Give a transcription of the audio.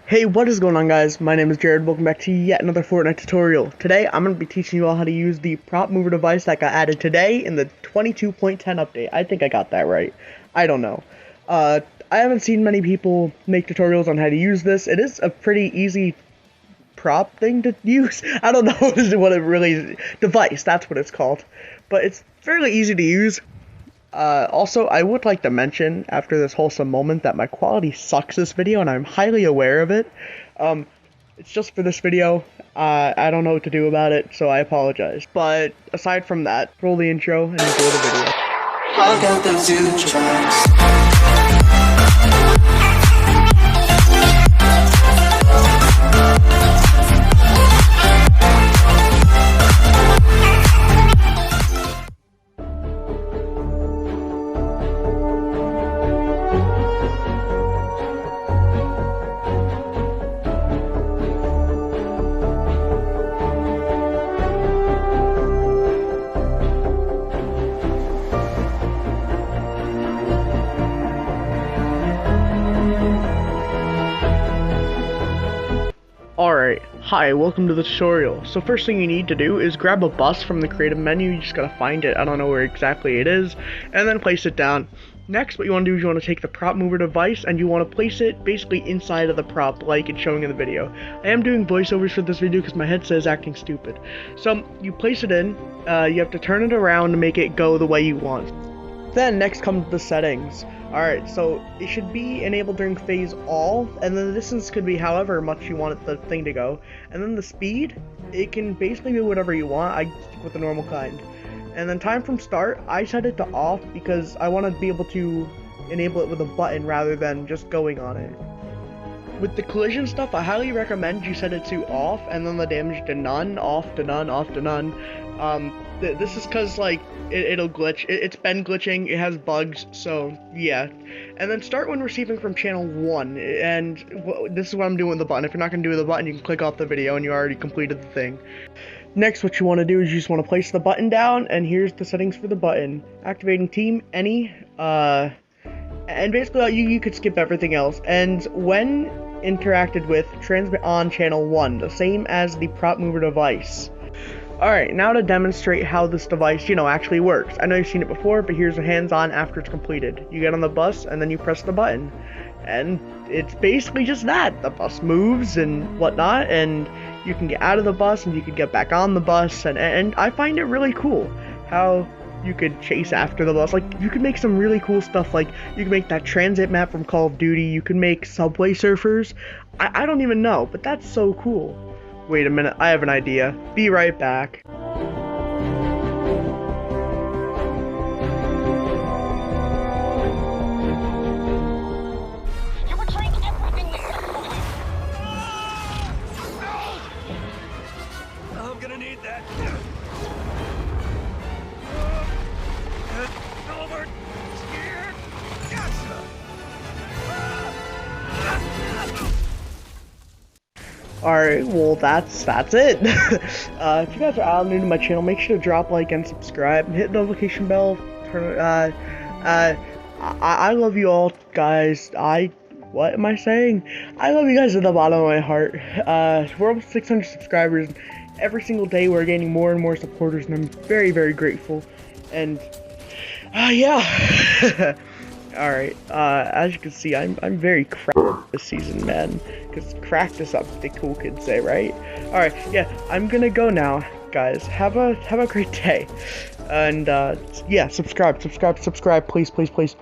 Hey, what is going on, guys? My name is Jared. Welcome back to yet another Fortnite tutorial. Today, I'm going to be teaching you all how to use the prop mover device that got added today in the 22.10 update. I think I got that right. I don't know. I haven't seen many people make tutorials on how to use this. It is a pretty easy prop thing to use. I don't know what it really is. Device, that's what it's called. But it's fairly easy to use. Also, I would like to mention, after this wholesome moment, that my quality sucks this video, and I'm highly aware of it. It's just for this video. I don't know what to do about it, so I apologize. But aside from that, roll the intro and enjoy the video. I got them 2 tracks. Alright, hi, welcome to the tutorial. So first thing you need to do is grab a bus from the creative menu. You just gotta find it, I don't know where exactly it is, and then place it down. Next, what you want to do is you want to take the prop mover device and you want to place it basically inside of the prop like it's showing in the video. I am doing voiceovers for this video because my headset is acting stupid. So you place it in, you have to turn it around to make it go the way you want. Then next comes the settings. Alright, so it should be enabled during phase all, and then the distance could be however much you want the thing to go. And then the speed, it can basically be whatever you want. I stick with the normal kind. And then time from start, I set it to off because I want to be able to enable it with a button rather than just going on it. With the collision stuff, I highly recommend you set it to off, and then the damage to none, off to none, off to none. This is because, like, it'll glitch. It's been glitching, it has bugs, so, yeah. And then start when receiving from channel 1, and this is what I'm doing with the button. If you're not going to do with the button, you can click off the video and you already completed the thing. Next, what you want to do is you just want to place the button down, and here's the settings for the button. Activating team, any, and basically you could skip everything else. And when interacted with, transmit on channel 1, the same as the prop mover device. Alright, now to demonstrate how this device, actually works. I know you've seen it before, but here's a hands-on after it's completed. You get on the bus, and then you press the button. And it's basically just that. The bus moves and whatnot, and you can get out of the bus, and you can get back on the bus, and I find it really cool how you could chase after the bus. Like, you could make some really cool stuff, like, you can make that transit map from Call of Duty, you can make Subway Surfers. I don't even know, but that's so cool. Wait a minute, I have an idea. Be right back. You betrayed everything we said. No! I'm gonna need that. Over here. Gotcha. Alright, well that's it. If you guys are all new to my channel, make sure to drop a like and subscribe and hit the notification bell. I love you all, guys. What am I saying? I love you guys at the bottom of my heart. We're almost 600 subscribers. Every single day we're gaining more and more supporters, and I'm very, very grateful. And yeah. Alright, as you can see, I'm very cracked this season, man. Because cracked is something the cool kids say, right? Alright, yeah, I'm gonna go now, guys. Have a great day. And, yeah, subscribe, please, please, please.